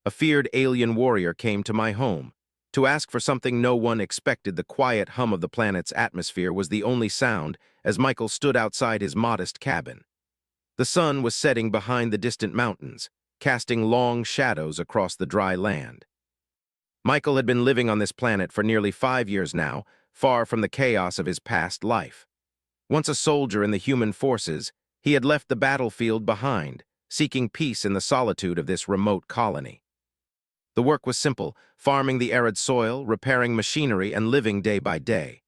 A feared alien warrior came to my home. To ask for something no one expected, the quiet hum of the planet's atmosphere was the only sound as Michael stood outside his modest cabin. The sun was setting behind the distant mountains, casting long shadows across the dry land. Michael had been living on this planet for nearly 5 years now, far from the chaos of his past life. Once a soldier in the human forces, he had left the battlefield behind, seeking peace in the solitude of this remote colony. The work was simple, farming the arid soil, repairing machinery, and living day by day.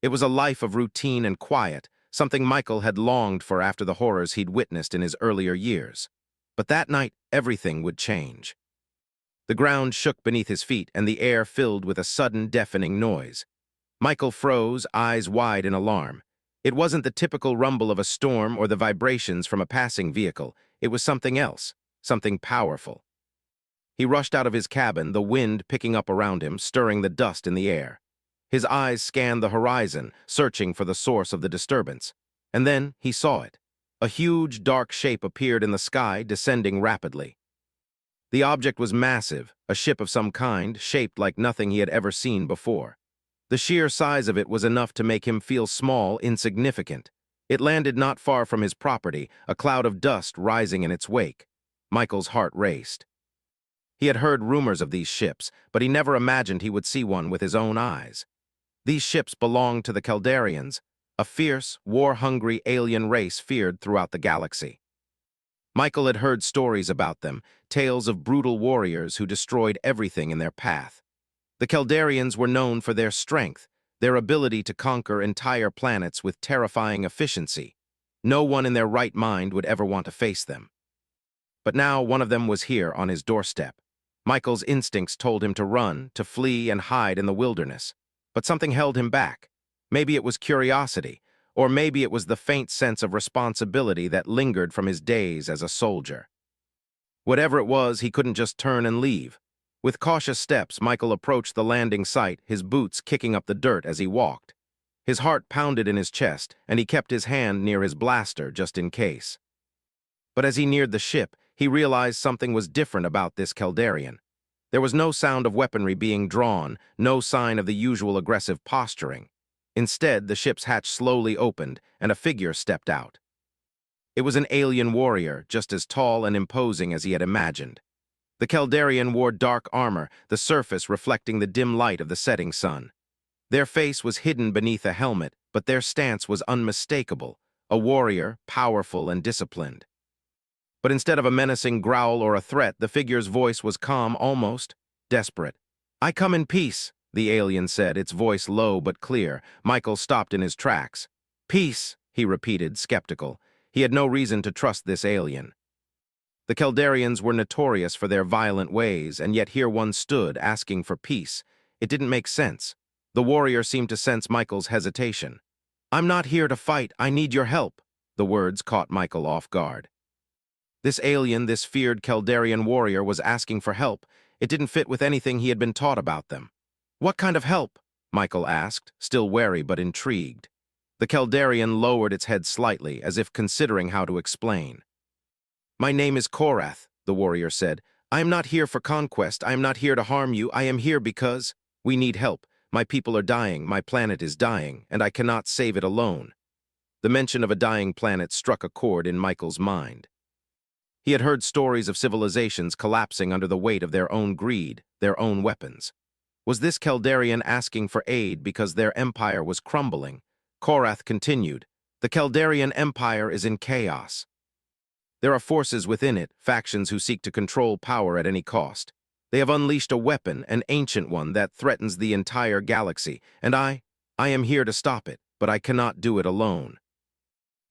It was a life of routine and quiet, something Michael had longed for after the horrors he'd witnessed in his earlier years. But that night, everything would change. The ground shook beneath his feet, and the air filled with a sudden, deafening noise. Michael froze, eyes wide in alarm. It wasn't the typical rumble of a storm or the vibrations from a passing vehicle. It was something else, something powerful. He rushed out of his cabin, the wind picking up around him, stirring the dust in the air. His eyes scanned the horizon, searching for the source of the disturbance. And then he saw it. A huge, dark shape appeared in the sky, descending rapidly. The object was massive, a ship of some kind, shaped like nothing he had ever seen before. The sheer size of it was enough to make him feel small, insignificant. It landed not far from his property, a cloud of dust rising in its wake. Michael's heart raced. He had heard rumors of these ships, but he never imagined he would see one with his own eyes. These ships belonged to the Kaldarians, a fierce, war-hungry alien race feared throughout the galaxy. Michael had heard stories about them, tales of brutal warriors who destroyed everything in their path. The Kaldarians were known for their strength, their ability to conquer entire planets with terrifying efficiency. No one in their right mind would ever want to face them. But now one of them was here on his doorstep. Michael's instincts told him to run, to flee and hide in the wilderness. But something held him back. Maybe it was curiosity, or maybe it was the faint sense of responsibility that lingered from his days as a soldier. Whatever it was, he couldn't just turn and leave. With cautious steps, Michael approached the landing site, his boots kicking up the dirt as he walked. His heart pounded in his chest, and he kept his hand near his blaster just in case. But as he neared the ship, he realized something was different about this Kaldarian. There was no sound of weaponry being drawn, no sign of the usual aggressive posturing. Instead, the ship's hatch slowly opened, and a figure stepped out. It was an alien warrior, just as tall and imposing as he had imagined. The Kaldarian wore dark armor, the surface reflecting the dim light of the setting sun. Their face was hidden beneath a helmet, but their stance was unmistakable, a warrior, powerful and disciplined. But instead of a menacing growl or a threat, the figure's voice was calm, almost desperate. "I come in peace," the alien said, its voice low but clear. Michael stopped in his tracks. "Peace," he repeated, skeptical. He had no reason to trust this alien. The Kaldarians were notorious for their violent ways, and yet here one stood, asking for peace. It didn't make sense. The warrior seemed to sense Michael's hesitation. "I'm not here to fight, I need your help." The words caught Michael off guard. This alien, this feared Kaldarian warrior, was asking for help. It didn't fit with anything he had been taught about them. "What kind of help?" Michael asked, still wary but intrigued. The Kaldarian lowered its head slightly, as if considering how to explain. "My name is Korath," the warrior said. "I am not here for conquest. I am not here to harm you. I am here because we need help. My people are dying, my planet is dying, and I cannot save it alone." The mention of a dying planet struck a chord in Michael's mind. He had heard stories of civilizations collapsing under the weight of their own greed, their own weapons. Was this Kaldarian asking for aid because their empire was crumbling? Korath continued, "The Kaldarian Empire is in chaos. There are forces within it, factions who seek to control power at any cost. They have unleashed a weapon, an ancient one, that threatens the entire galaxy, and I am here to stop it, but I cannot do it alone."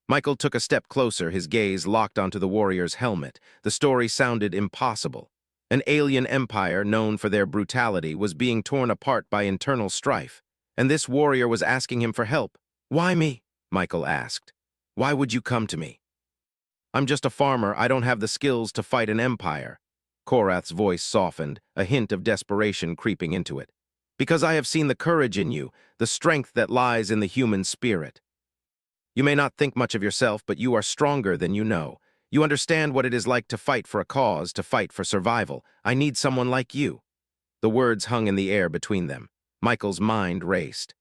Michael took a step closer, his gaze locked onto the warrior's helmet. The story sounded impossible. An alien empire known for their brutality was being torn apart by internal strife, and this warrior was asking him for help. "Why me?" Michael asked. "Why would you come to me?" "I'm just a farmer. I don't have the skills to fight an empire." Korath's voice softened, a hint of desperation creeping into it. "Because I have seen the courage in you, the strength that lies in the human spirit. You may not think much of yourself, but you are stronger than you know. You understand what it is like to fight for a cause, to fight for survival. I need someone like you." The words hung in the air between them. Michael's mind raced.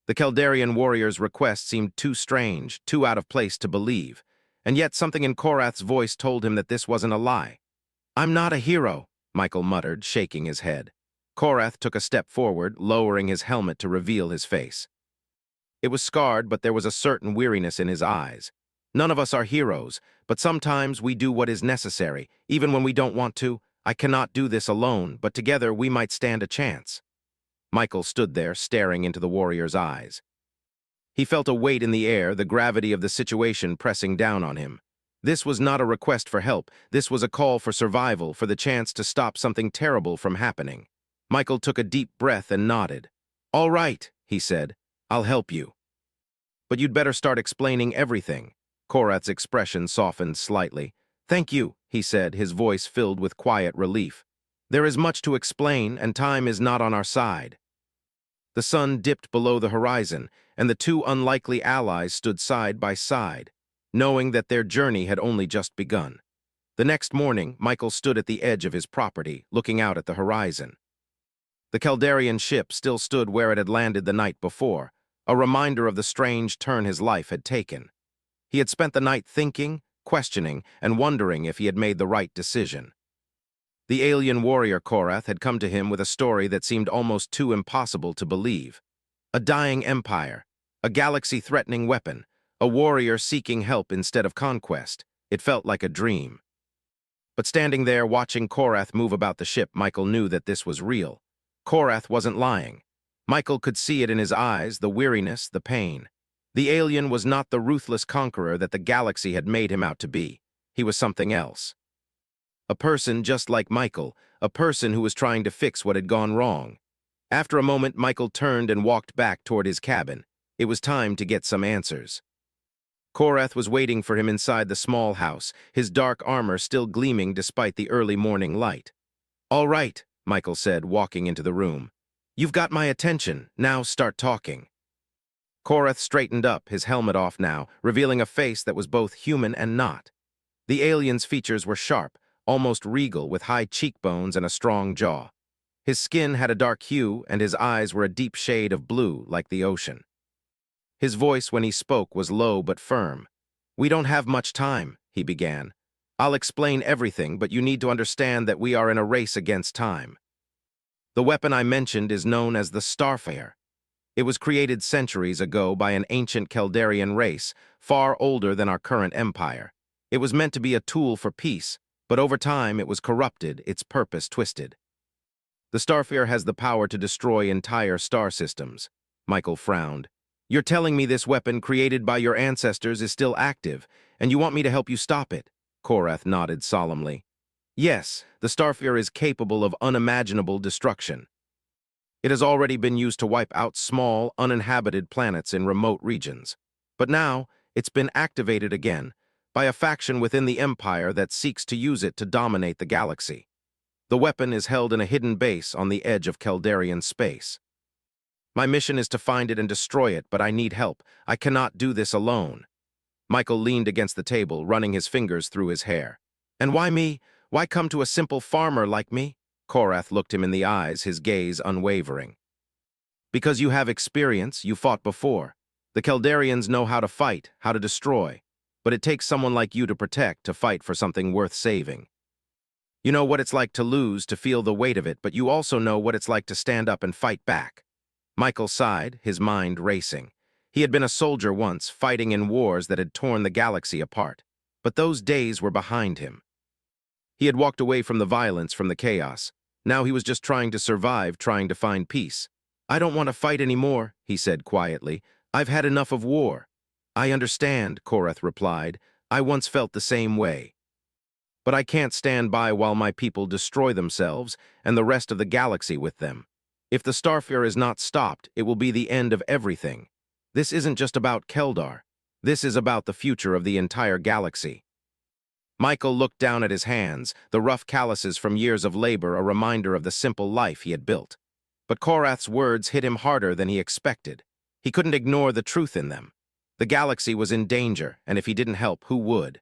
The Kaldarian warrior's request seemed too strange, too out of place to believe, and yet something in Korath's voice told him that this wasn't a lie. "I'm not a hero," Michael muttered, shaking his head. Korath took a step forward, lowering his helmet to reveal his face. It was scarred, but there was a certain weariness in his eyes. "None of us are heroes, but sometimes we do what is necessary, even when we don't want to. I cannot do this alone, but together we might stand a chance." Michael stood there, staring into the warrior's eyes. He felt a weight in the air, the gravity of the situation pressing down on him. This was not a request for help. This was a call for survival, for the chance to stop something terrible from happening. Michael took a deep breath and nodded. "All right," he said. "I'll help you. But you'd better start explaining everything." Korath's expression softened slightly. "Thank you," he said, his voice filled with quiet relief. "There is much to explain, and time is not on our side." The sun dipped below the horizon, and the two unlikely allies stood side by side, knowing that their journey had only just begun. The next morning, Michael stood at the edge of his property, looking out at the horizon. The Kaldarian ship still stood where it had landed the night before, a reminder of the strange turn his life had taken. He had spent the night thinking, questioning, and wondering if he had made the right decision. The alien warrior Korath had come to him with a story that seemed almost too impossible to believe. A dying empire, a galaxy-threatening weapon, a warrior seeking help instead of conquest. It felt like a dream. But standing there watching Korath move about the ship, Michael knew that this was real. Korath wasn't lying. Michael could see it in his eyes, the weariness, the pain. The alien was not the ruthless conqueror that the galaxy had made him out to be. He was something else. A person just like Michael, a person who was trying to fix what had gone wrong. After a moment, Michael turned and walked back toward his cabin. It was time to get some answers. Korath was waiting for him inside the small house, his dark armor still gleaming despite the early morning light. "All right," Michael said, walking into the room. "You've got my attention. Now start talking." Korath straightened up, his helmet off now, revealing a face that was both human and not. The alien's features were sharp, almost regal, with high cheekbones and a strong jaw. His skin had a dark hue, and his eyes were a deep shade of blue, like the ocean. His voice, when he spoke, was low but firm. "We don't have much time," he began. "I'll explain everything, but you need to understand that we are in a race against time. The weapon I mentioned is known as the Starfire. It was created centuries ago by an ancient Kaldarian race, far older than our current empire. It was meant to be a tool for peace, but over time it was corrupted, its purpose twisted. The Starfire has the power to destroy entire star systems." Michael frowned. "You're telling me this weapon created by your ancestors is still active, and you want me to help you stop it?" Korath nodded solemnly. "Yes, the Starfire is capable of unimaginable destruction. It has already been used to wipe out small, uninhabited planets in remote regions. But now, it's been activated again by a faction within the Empire that seeks to use it to dominate the galaxy. The weapon is held in a hidden base on the edge of Kaldarian space. My mission is to find it and destroy it, but I need help. I cannot do this alone." Michael leaned against the table, running his fingers through his hair. "And why me? Why come to a simple farmer like me?" Korath looked him in the eyes, his gaze unwavering. "Because you have experience, you fought before. The Kaldarians know how to fight, how to destroy. But it takes someone like you to protect, to fight for something worth saving. You know what it's like to lose, to feel the weight of it, but you also know what it's like to stand up and fight back." Michael sighed, his mind racing. He had been a soldier once, fighting in wars that had torn the galaxy apart. But those days were behind him. He had walked away from the violence, from the chaos. Now he was just trying to survive, trying to find peace. "I don't want to fight anymore," he said quietly. "I've had enough of war." "I understand," Korath replied. "I once felt the same way. But I can't stand by while my people destroy themselves and the rest of the galaxy with them. If the Starfire is not stopped, it will be the end of everything. This isn't just about Keldar. This is about the future of the entire galaxy." Michael looked down at his hands, the rough calluses from years of labor, a reminder of the simple life he had built. But Korath's words hit him harder than he expected. He couldn't ignore the truth in them. The galaxy was in danger, and if he didn't help, who would?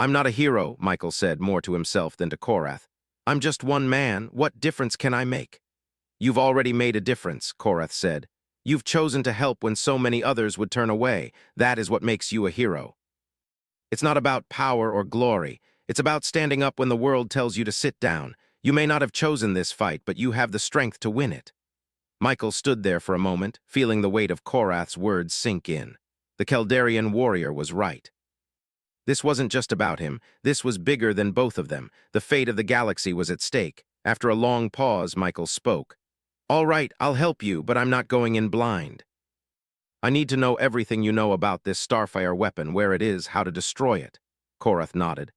I'm not a hero, Michael said more to himself than to Korath. I'm just one man. What difference can I make? You've already made a difference, Korath said. You've chosen to help when so many others would turn away. That is what makes you a hero. It's not about power or glory. It's about standing up when the world tells you to sit down. You may not have chosen this fight, but you have the strength to win it. Michael stood there for a moment, feeling the weight of Korath's words sink in. The Kaldarian warrior was right. This wasn't just about him. This was bigger than both of them. The fate of the galaxy was at stake. After a long pause, Michael spoke. All right, I'll help you, but I'm not going in blind. I need to know everything you know about this starfire weapon, where it is, how to destroy it. Korath nodded.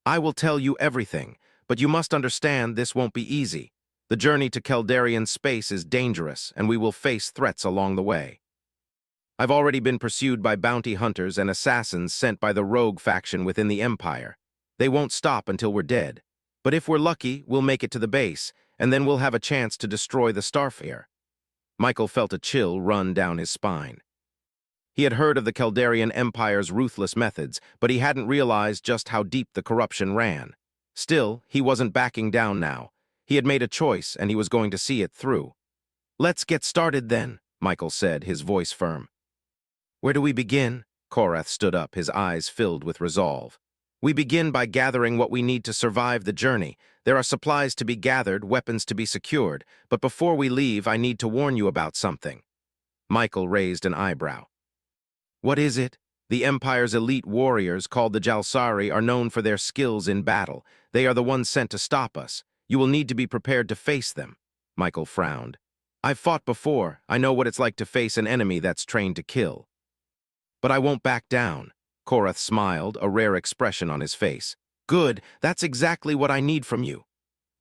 I will tell you everything, but you must understand this won't be easy. The journey to Kaldarian space is dangerous, and we will face threats along the way. I've already been pursued by bounty hunters and assassins sent by the rogue faction within the Empire. They won't stop until we're dead. But if we're lucky, we'll make it to the base, and then we'll have a chance to destroy the starfire. Michael felt a chill run down his spine. He had heard of the Kaldarian Empire's ruthless methods, but he hadn't realized just how deep the corruption ran. Still, he wasn't backing down now. He had made a choice, and he was going to see it through. Let's get started then, Michael said, his voice firm. Where do we begin? Korath stood up, his eyes filled with resolve. We begin by gathering what we need to survive the journey. There are supplies to be gathered, weapons to be secured, but before we leave, I need to warn you about something. Michael raised an eyebrow. What is it? The Empire's elite warriors, called the Jalsari, are known for their skills in battle. They are the ones sent to stop us. You will need to be prepared to face them. Michael frowned. I've fought before. I know what it's like to face an enemy that's trained to kill. But I won't back down. Korath smiled, a rare expression on his face. Good, that's exactly what I need from you.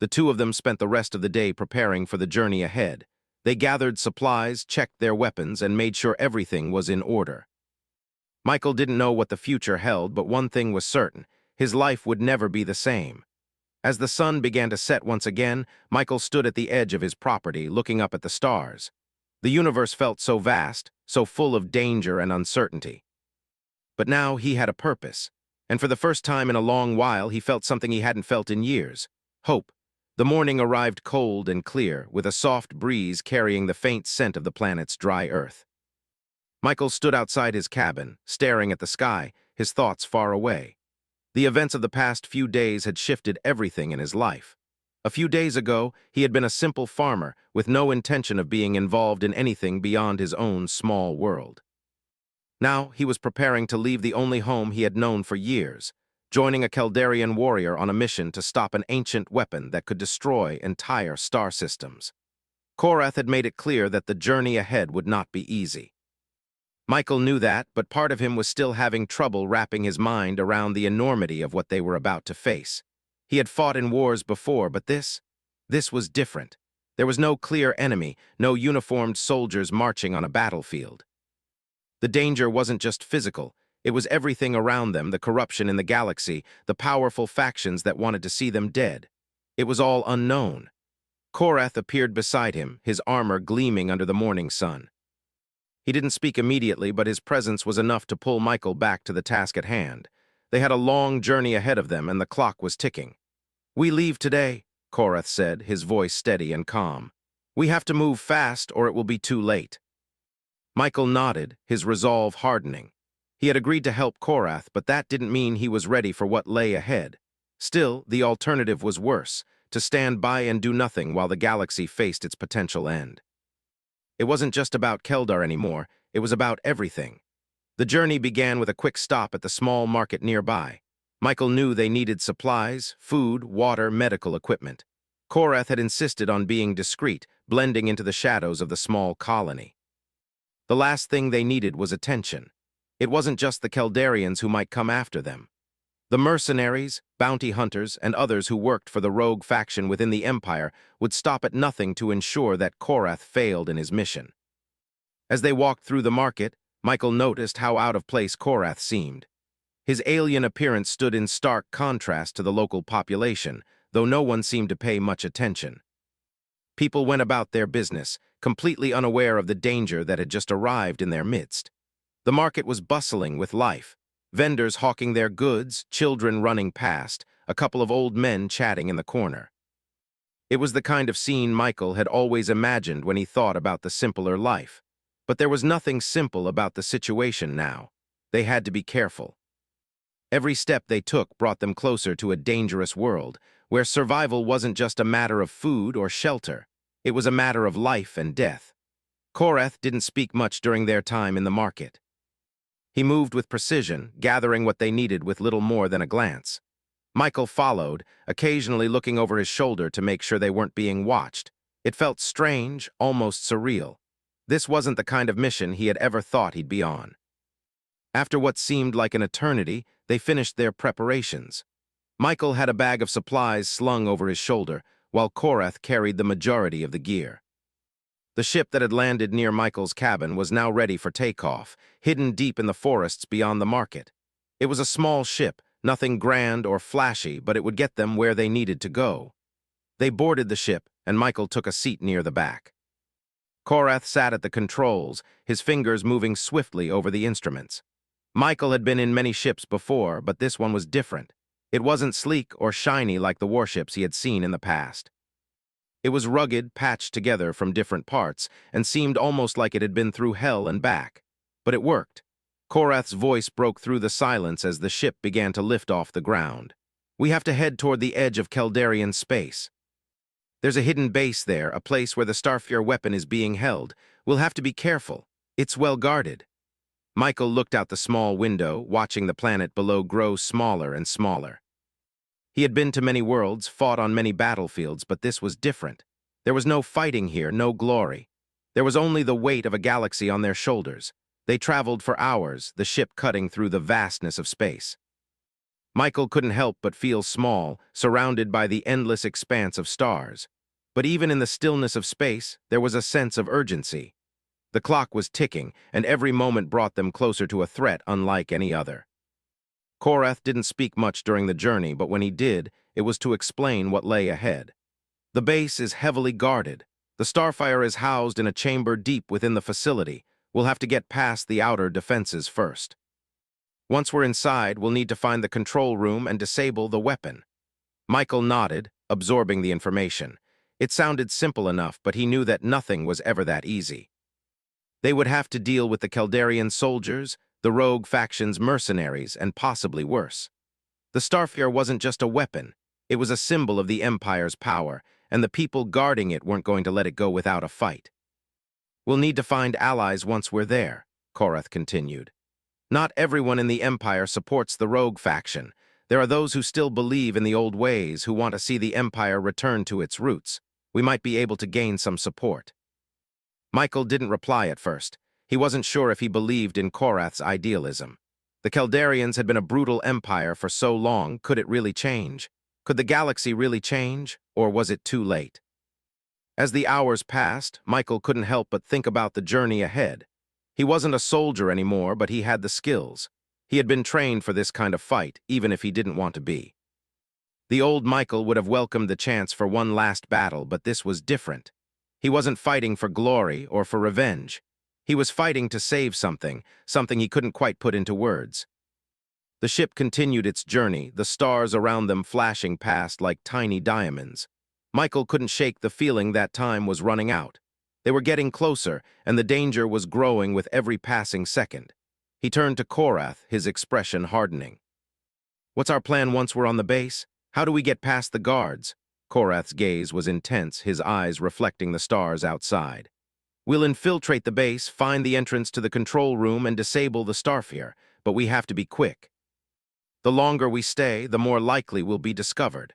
The two of them spent the rest of the day preparing for the journey ahead. They gathered supplies, checked their weapons, and made sure everything was in order. Michael didn't know what the future held, but one thing was certain. His life would never be the same. As the sun began to set once again, Michael stood at the edge of his property, looking up at the stars. The universe felt so vast, so full of danger and uncertainty. But now he had a purpose, and for the first time in a long while he felt something he hadn't felt in years. Hope. The morning arrived cold and clear, with a soft breeze carrying the faint scent of the planet's dry earth. Michael stood outside his cabin, staring at the sky, his thoughts far away. The events of the past few days had shifted everything in his life. A few days ago, he had been a simple farmer, with no intention of being involved in anything beyond his own small world. Now he was preparing to leave the only home he had known for years, joining a Kaldarian warrior on a mission to stop an ancient weapon that could destroy entire star systems. Korath had made it clear that the journey ahead would not be easy. Michael knew that, but part of him was still having trouble wrapping his mind around the enormity of what they were about to face. He had fought in wars before, but this was different. There was no clear enemy, no uniformed soldiers marching on a battlefield. The danger wasn't just physical. It was everything around them, the corruption in the galaxy, the powerful factions that wanted to see them dead. It was all unknown. Korath appeared beside him, his armor gleaming under the morning sun. He didn't speak immediately, but his presence was enough to pull Michael back to the task at hand. They had a long journey ahead of them, and the clock was ticking. We leave today, Korath said, his voice steady and calm. We have to move fast, or it will be too late. Michael nodded, his resolve hardening. He had agreed to help Korath, but that didn't mean he was ready for what lay ahead. Still, the alternative was worse, to stand by and do nothing while the galaxy faced its potential end. It wasn't just about Keldar anymore, it was about everything. The journey began with a quick stop at the small market nearby. Michael knew they needed supplies, food, water, medical equipment. Korath had insisted on being discreet, blending into the shadows of the small colony. The last thing they needed was attention. It wasn't just the Kaldarians who might come after them. The mercenaries, bounty hunters, and others who worked for the rogue faction within the Empire would stop at nothing to ensure that Korath failed in his mission. As they walked through the market, Michael noticed how out of place Korath seemed. His alien appearance stood in stark contrast to the local population, though no one seemed to pay much attention. People went about their business, completely unaware of the danger that had just arrived in their midst. The market was bustling with life. Vendors hawking their goods, children running past, a couple of old men chatting in the corner. It was the kind of scene Michael had always imagined when he thought about the simpler life. But there was nothing simple about the situation now. They had to be careful. Every step they took brought them closer to a dangerous world, where survival wasn't just a matter of food or shelter. It was a matter of life and death. Korath didn't speak much during their time in the market. He moved with precision, gathering what they needed with little more than a glance. Michael followed, occasionally looking over his shoulder to make sure they weren't being watched. It felt strange, almost surreal. This wasn't the kind of mission he had ever thought he'd be on. After what seemed like an eternity, they finished their preparations. Michael had a bag of supplies slung over his shoulder, while Korath carried the majority of the gear. The ship that had landed near Michael's cabin was now ready for takeoff, hidden deep in the forests beyond the market. It was a small ship, nothing grand or flashy, but it would get them where they needed to go. They boarded the ship, and Michael took a seat near the back. Korath sat at the controls, his fingers moving swiftly over the instruments. Michael had been in many ships before, but this one was different. It wasn't sleek or shiny like the warships he had seen in the past. It was rugged, patched together from different parts, and seemed almost like it had been through hell and back. But it worked. Korath's voice broke through the silence as the ship began to lift off the ground. "We have to head toward the edge of Kaldarian space. There's a hidden base there, a place where the Starfire weapon is being held. We'll have to be careful. It's well guarded." Michael looked out the small window, watching the planet below grow smaller and smaller. He had been to many worlds, fought on many battlefields, but this was different. There was no fighting here, no glory. There was only the weight of a galaxy on their shoulders. They traveled for hours, the ship cutting through the vastness of space. Michael couldn't help but feel small, surrounded by the endless expanse of stars. But even in the stillness of space, there was a sense of urgency. The clock was ticking, and every moment brought them closer to a threat unlike any other. Korath didn't speak much during the journey, but when he did, it was to explain what lay ahead. The base is heavily guarded. The Starfire is housed in a chamber deep within the facility. We'll have to get past the outer defenses first. Once we're inside, we'll need to find the control room and disable the weapon. Michael nodded, absorbing the information. It sounded simple enough, but he knew that nothing was ever that easy. They would have to deal with the Kaldarian soldiers, the rogue faction's mercenaries, and possibly worse. The Starfire wasn't just a weapon. It was a symbol of the Empire's power, and the people guarding it weren't going to let it go without a fight. "We'll need to find allies once we're there," Korath continued. "Not everyone in the Empire supports the rogue faction. There are those who still believe in the old ways, who want to see the Empire return to its roots. We might be able to gain some support." Michael didn't reply at first. He wasn't sure if he believed in Korath's idealism. The Kaldarians had been a brutal empire for so long. Could it really change? Could the galaxy really change, or was it too late? As the hours passed, Michael couldn't help but think about the journey ahead. He wasn't a soldier anymore, but he had the skills. He had been trained for this kind of fight, even if he didn't want to be. The old Michael would have welcomed the chance for one last battle, but this was different. He wasn't fighting for glory or for revenge. He was fighting to save something he couldn't quite put into words. The ship continued its journey, the stars around them flashing past like tiny diamonds. Michael couldn't shake the feeling that time was running out. They were getting closer, and the danger was growing with every passing second. He turned to Korath, his expression hardening. "What's our plan once we're on the base? How do we get past the guards?" Korath's gaze was intense, his eyes reflecting the stars outside. "We'll infiltrate the base, find the entrance to the control room, and disable the Starfire, but we have to be quick. The longer we stay, the more likely we'll be discovered."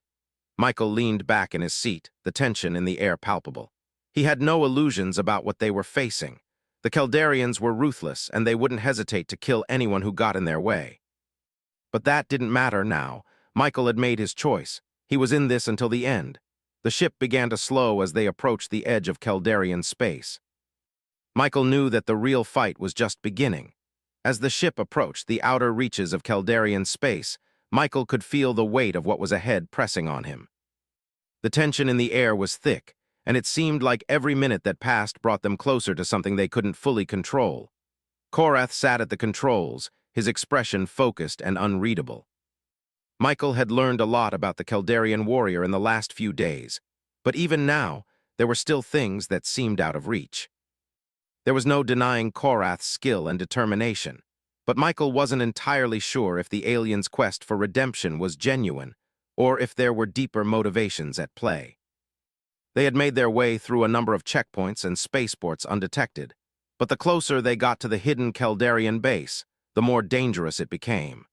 Michael leaned back in his seat, the tension in the air palpable. He had no illusions about what they were facing. The Kaldarians were ruthless, and they wouldn't hesitate to kill anyone who got in their way. But that didn't matter now. Michael had made his choice. He was in this until the end. The ship began to slow as they approached the edge of Kaldarian space. Michael knew that the real fight was just beginning. As the ship approached the outer reaches of Kaldarian space, Michael could feel the weight of what was ahead pressing on him. The tension in the air was thick, and it seemed like every minute that passed brought them closer to something they couldn't fully control. Korath sat at the controls, his expression focused and unreadable. Michael had learned a lot about the Kaldarian warrior in the last few days, but even now, there were still things that seemed out of reach. There was no denying Korath's skill and determination, but Michael wasn't entirely sure if the alien's quest for redemption was genuine, or if there were deeper motivations at play. They had made their way through a number of checkpoints and spaceports undetected, but the closer they got to the hidden Kaldarian base, the more dangerous it became.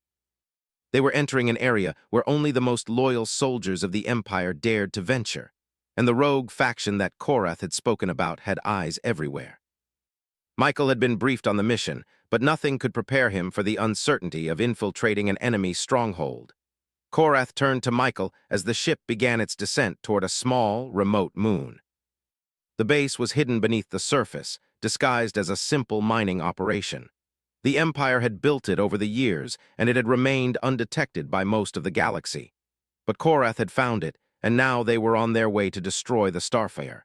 They were entering an area where only the most loyal soldiers of the Empire dared to venture, and the rogue faction that Korath had spoken about had eyes everywhere. Michael had been briefed on the mission, but nothing could prepare him for the uncertainty of infiltrating an enemy stronghold. Korath turned to Michael as the ship began its descent toward a small, remote moon. The base was hidden beneath the surface, disguised as a simple mining operation. The Empire had built it over the years, and it had remained undetected by most of the galaxy. But Korath had found it, and now they were on their way to destroy the Starfire.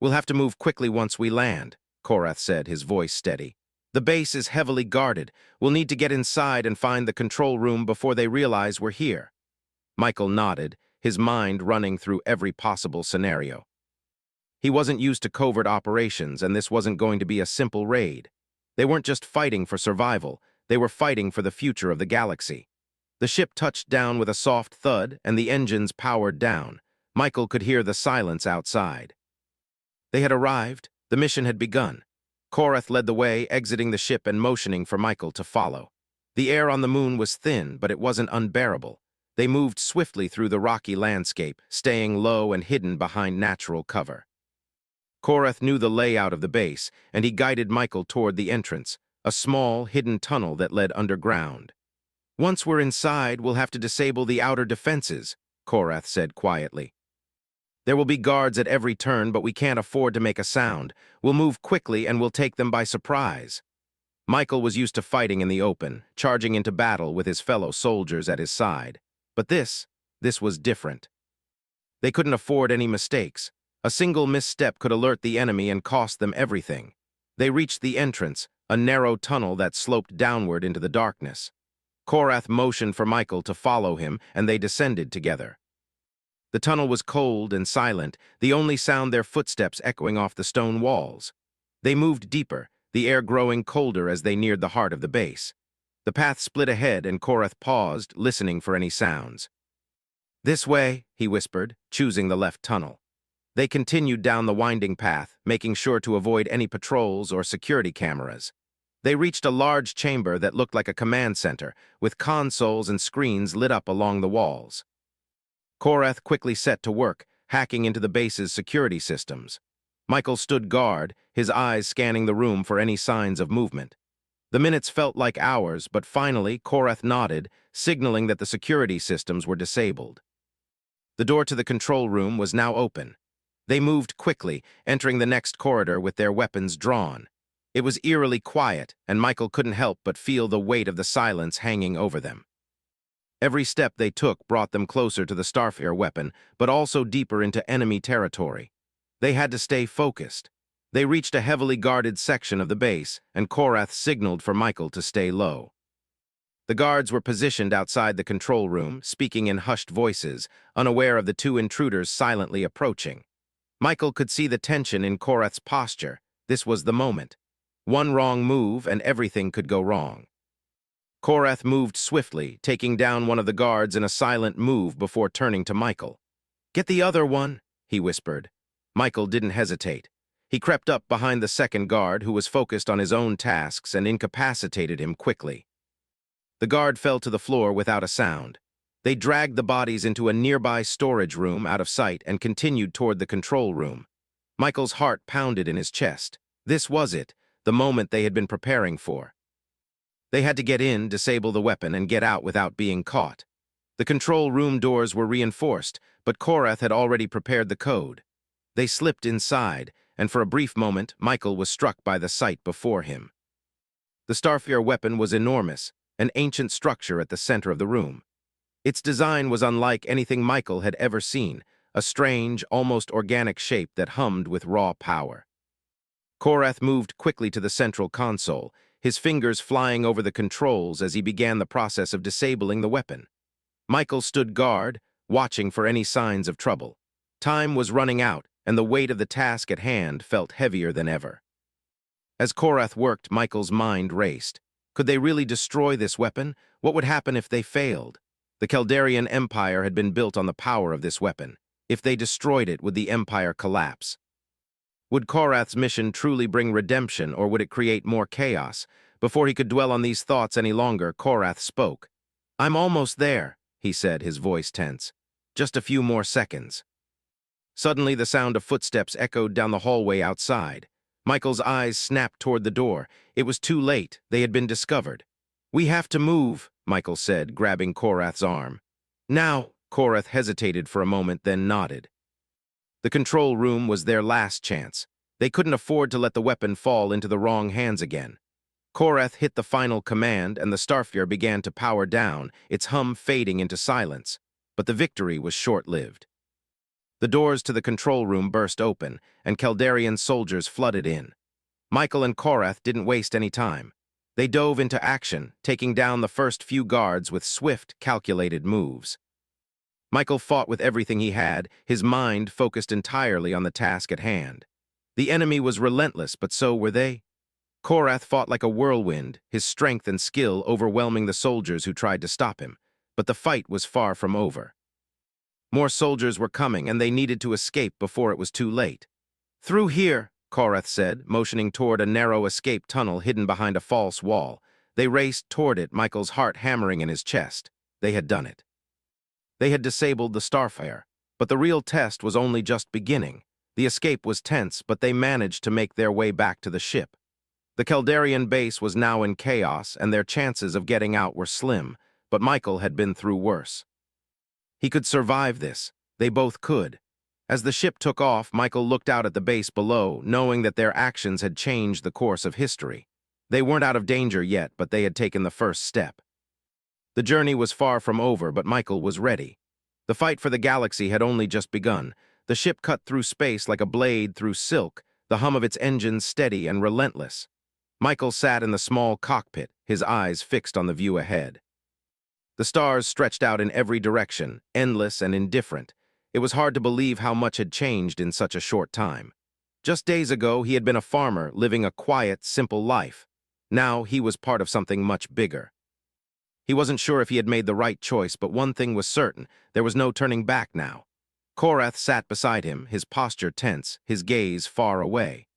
"We'll have to move quickly once we land," Korath said, his voice steady. "The base is heavily guarded. We'll need to get inside and find the control room before they realize we're here." Michael nodded, his mind running through every possible scenario. He wasn't used to covert operations, and this wasn't going to be a simple raid. They weren't just fighting for survival, they were fighting for the future of the galaxy. The ship touched down with a soft thud, and the engines powered down. Michael could hear the silence outside. They had arrived. The mission had begun. Korath led the way, exiting the ship and motioning for Michael to follow. The air on the moon was thin, but it wasn't unbearable. They moved swiftly through the rocky landscape, staying low and hidden behind natural cover. Korath knew the layout of the base, and he guided Michael toward the entrance, a small, hidden tunnel that led underground. "Once we're inside, we'll have to disable the outer defenses," Korath said quietly. "There will be guards at every turn, but we can't afford to make a sound. We'll move quickly and we'll take them by surprise." Michael was used to fighting in the open, charging into battle with his fellow soldiers at his side. But this was different. They couldn't afford any mistakes. A single misstep could alert the enemy and cost them everything. They reached the entrance, a narrow tunnel that sloped downward into the darkness. Korath motioned for Michael to follow him, and they descended together. The tunnel was cold and silent, the only sound their footsteps echoing off the stone walls. They moved deeper, the air growing colder as they neared the heart of the base. The path split ahead, and Korath paused, listening for any sounds. "This way," he whispered, choosing the left tunnel. They continued down the winding path, making sure to avoid any patrols or security cameras. They reached a large chamber that looked like a command center, with consoles and screens lit up along the walls. Korath quickly set to work, hacking into the base's security systems. Michael stood guard, his eyes scanning the room for any signs of movement. The minutes felt like hours, but finally Korath nodded, signaling that the security systems were disabled. The door to the control room was now open. They moved quickly, entering the next corridor with their weapons drawn. It was eerily quiet, and Michael couldn't help but feel the weight of the silence hanging over them. Every step they took brought them closer to the Starfire weapon, but also deeper into enemy territory. They had to stay focused. They reached a heavily guarded section of the base, and Korath signaled for Michael to stay low. The guards were positioned outside the control room, speaking in hushed voices, unaware of the two intruders silently approaching. Michael could see the tension in Korath's posture. This was the moment. One wrong move, and everything could go wrong. Korath moved swiftly, taking down one of the guards in a silent move before turning to Michael. "Get the other one," he whispered. Michael didn't hesitate. He crept up behind the second guard, who was focused on his own tasks, and incapacitated him quickly. The guard fell to the floor without a sound. They dragged the bodies into a nearby storage room out of sight and continued toward the control room. Michael's heart pounded in his chest. This was it, the moment they had been preparing for. They had to get in, disable the weapon, and get out without being caught. The control room doors were reinforced, but Korath had already prepared the code. They slipped inside, and for a brief moment, Michael was struck by the sight before him. The Starfire weapon was enormous, an ancient structure at the center of the room. Its design was unlike anything Michael had ever seen, a strange, almost organic shape that hummed with raw power. Korath moved quickly to the central console, his fingers flying over the controls as he began the process of disabling the weapon. Michael stood guard, watching for any signs of trouble. Time was running out, and the weight of the task at hand felt heavier than ever. As Korath worked, Michael's mind raced. Could they really destroy this weapon? What would happen if they failed? The Kaldarian Empire had been built on the power of this weapon. If they destroyed it, would the Empire collapse? Would Korath's mission truly bring redemption, or would it create more chaos? Before he could dwell on these thoughts any longer, Korath spoke. "I'm almost there," he said, his voice tense. "Just a few more seconds." Suddenly, the sound of footsteps echoed down the hallway outside. Michael's eyes snapped toward the door. It was too late. They had been discovered. "We have to move," Michael said, grabbing Korath's arm. "Now," Korath hesitated for a moment, then nodded. The control room was their last chance. They couldn't afford to let the weapon fall into the wrong hands again. Korath hit the final command, and the Starfire began to power down, its hum fading into silence. But the victory was short-lived. The doors to the control room burst open, and Kaldarian soldiers flooded in. Michael and Korath didn't waste any time. They dove into action, taking down the first few guards with swift, calculated moves. Michael fought with everything he had, his mind focused entirely on the task at hand. The enemy was relentless, but so were they. Korath fought like a whirlwind, his strength and skill overwhelming the soldiers who tried to stop him. But the fight was far from over. More soldiers were coming, and they needed to escape before it was too late. "Through here," Korath said, motioning toward a narrow escape tunnel hidden behind a false wall. They raced toward it, Michael's heart hammering in his chest. They had done it. They had disabled the Starfire, but the real test was only just beginning. The escape was tense, but they managed to make their way back to the ship. The Kaldarian base was now in chaos, and their chances of getting out were slim, but Michael had been through worse. He could survive this. They both could. As the ship took off, Michael looked out at the base below, knowing that their actions had changed the course of history. They weren't out of danger yet, but they had taken the first step. The journey was far from over, but Michael was ready. The fight for the galaxy had only just begun. The ship cut through space like a blade through silk, the hum of its engines steady and relentless. Michael sat in the small cockpit, his eyes fixed on the view ahead. The stars stretched out in every direction, endless and indifferent. It was hard to believe how much had changed in such a short time. Just days ago, he had been a farmer, living a quiet, simple life. Now he was part of something much bigger. He wasn't sure if he had made the right choice, but one thing was certain: there was no turning back now. Korath sat beside him, his posture tense, his gaze far away.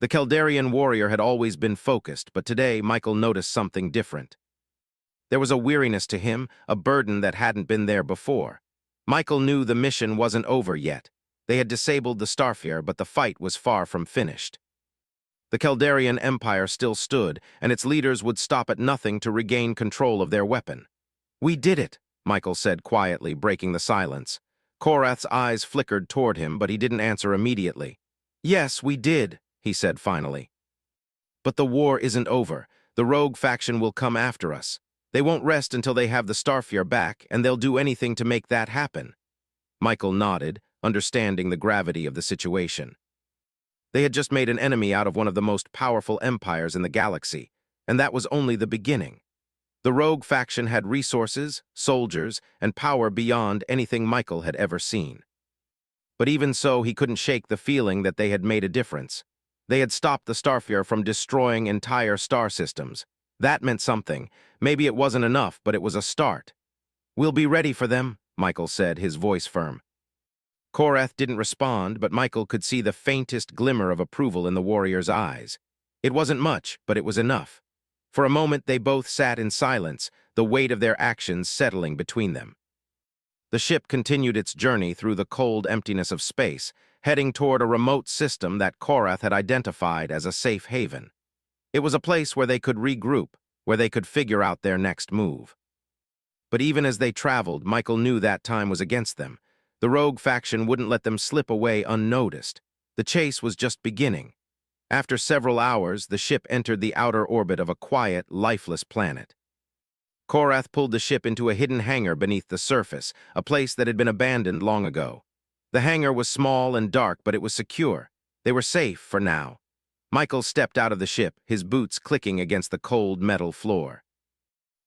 The Kaldarian warrior had always been focused, but today Michael noticed something different. There was a weariness to him, a burden that hadn't been there before. Michael knew the mission wasn't over yet. They had disabled the Starfire, but the fight was far from finished. The Kaldarian Empire still stood, and its leaders would stop at nothing to regain control of their weapon. "We did it," Michael said quietly, breaking the silence. Korath's eyes flickered toward him, but he didn't answer immediately. "Yes, we did," he said finally. "But the war isn't over. The rogue faction will come after us. They won't rest until they have the Starfire back, and they'll do anything to make that happen." Michael nodded, understanding the gravity of the situation. They had just made an enemy out of one of the most powerful empires in the galaxy, and that was only the beginning. The rogue faction had resources, soldiers, and power beyond anything Michael had ever seen. But even so, he couldn't shake the feeling that they had made a difference. They had stopped the Starfire from destroying entire star systems. That meant something. Maybe it wasn't enough, but it was a start. "We'll be ready for them," Michael said, his voice firm. Korath didn't respond, but Michael could see the faintest glimmer of approval in the warrior's eyes. It wasn't much, but it was enough. For a moment, they both sat in silence, the weight of their actions settling between them. The ship continued its journey through the cold emptiness of space, heading toward a remote system that Korath had identified as a safe haven. It was a place where they could regroup, where they could figure out their next move. But even as they traveled, Michael knew that time was against them. The rogue faction wouldn't let them slip away unnoticed. The chase was just beginning. After several hours, the ship entered the outer orbit of a quiet, lifeless planet. Korath pulled the ship into a hidden hangar beneath the surface, a place that had been abandoned long ago. The hangar was small and dark, but it was secure. They were safe for now. Michael stepped out of the ship, his boots clicking against the cold metal floor.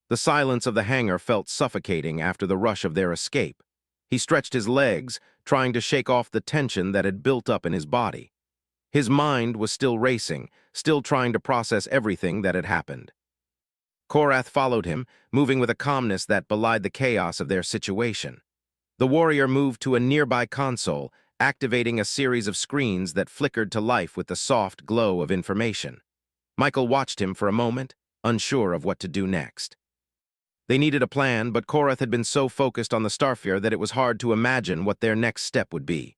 The silence of the hangar felt suffocating after the rush of their escape. He stretched his legs, trying to shake off the tension that had built up in his body. His mind was still racing, still trying to process everything that had happened. Korath followed him, moving with a calmness that belied the chaos of their situation. The warrior moved to a nearby console, activating a series of screens that flickered to life with the soft glow of information. Michael watched him for a moment, unsure of what to do next. They needed a plan, but Korath had been so focused on the starfare that it was hard to imagine what their next step would be.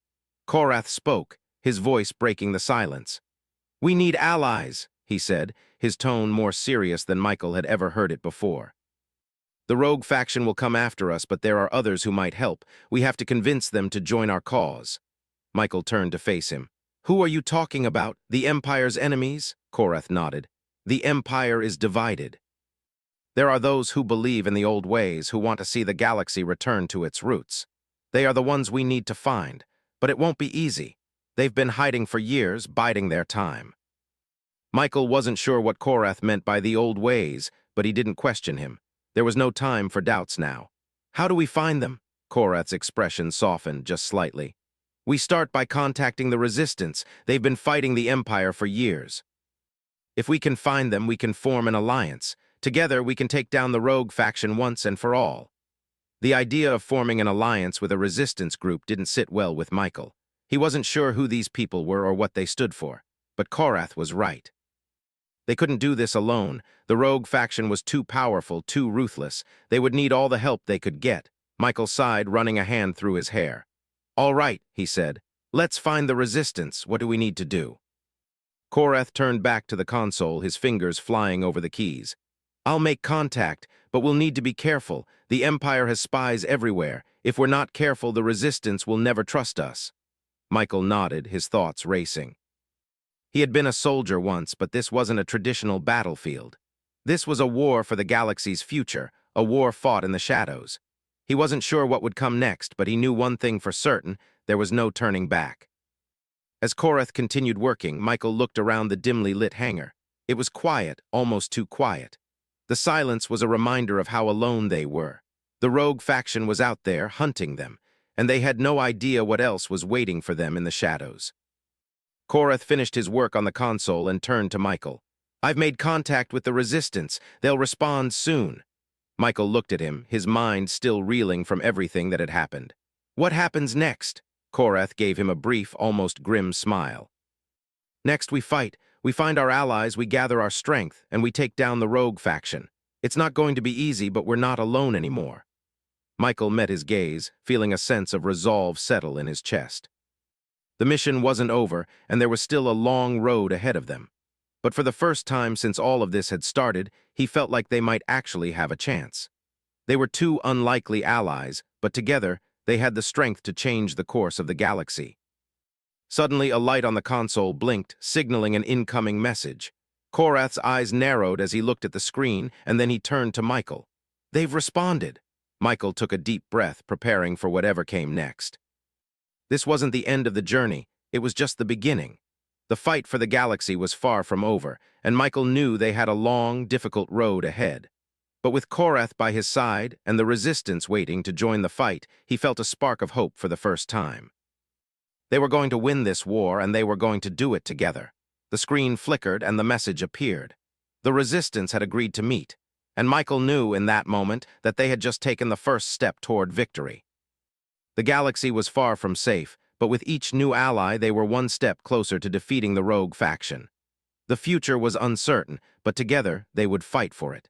Korath spoke, his voice breaking the silence. "We need allies," he said, his tone more serious than Michael had ever heard it before. "The rogue faction will come after us, but there are others who might help. We have to convince them to join our cause." Michael turned to face him. "Who are you talking about? The Empire's enemies?" Korath nodded. "The Empire is divided. There are those who believe in the old ways, who want to see the galaxy return to its roots. They are the ones we need to find, but it won't be easy. They've been hiding for years, biding their time." Michael wasn't sure what Korath meant by the old ways, but he didn't question him. There was no time for doubts now. "How do we find them?" Korath's expression softened just slightly. "We start by contacting the Resistance. They've been fighting the Empire for years. If we can find them, we can form an alliance. Together, we can take down the rogue faction once and for all." The idea of forming an alliance with a resistance group didn't sit well with Michael. He wasn't sure who these people were or what they stood for, but Korath was right. They couldn't do this alone. The rogue faction was too powerful, too ruthless. They would need all the help they could get. Michael sighed, running a hand through his hair. "All right," he said. "Let's find the resistance. What do we need to do?" Korath turned back to the console, his fingers flying over the keys. "I'll make contact, but we'll need to be careful. The Empire has spies everywhere. If we're not careful, the Resistance will never trust us." Michael nodded, his thoughts racing. He had been a soldier once, but this wasn't a traditional battlefield. This was a war for the galaxy's future, a war fought in the shadows. He wasn't sure what would come next, but he knew one thing for certain: there was no turning back. As Korath continued working, Michael looked around the dimly lit hangar. It was quiet, almost too quiet. The silence was a reminder of how alone they were. The rogue faction was out there, hunting them, and they had no idea what else was waiting for them in the shadows. Korath finished his work on the console and turned to Michael. "I've made contact with the Resistance. They'll respond soon." Michael looked at him, his mind still reeling from everything that had happened. "What happens next?" Korath gave him a brief, almost grim smile. "Next we fight. We find our allies, we gather our strength, and we take down the rogue faction. It's not going to be easy, but we're not alone anymore." Michael met his gaze, feeling a sense of resolve settle in his chest. The mission wasn't over, and there was still a long road ahead of them. But for the first time since all of this had started, he felt like they might actually have a chance. They were two unlikely allies, but together, they had the strength to change the course of the galaxy. Suddenly, a light on the console blinked, signaling an incoming message. Korath's eyes narrowed as he looked at the screen, and then he turned to Michael. "They've responded." Michael took a deep breath, preparing for whatever came next. This wasn't the end of the journey, it was just the beginning. The fight for the galaxy was far from over, and Michael knew they had a long, difficult road ahead. But with Korath by his side and the Resistance waiting to join the fight, he felt a spark of hope for the first time. They were going to win this war, and they were going to do it together. The screen flickered, and the message appeared. The Resistance had agreed to meet, and Michael knew in that moment that they had just taken the first step toward victory. The galaxy was far from safe, but with each new ally they were one step closer to defeating the rogue faction. The future was uncertain, but together they would fight for it.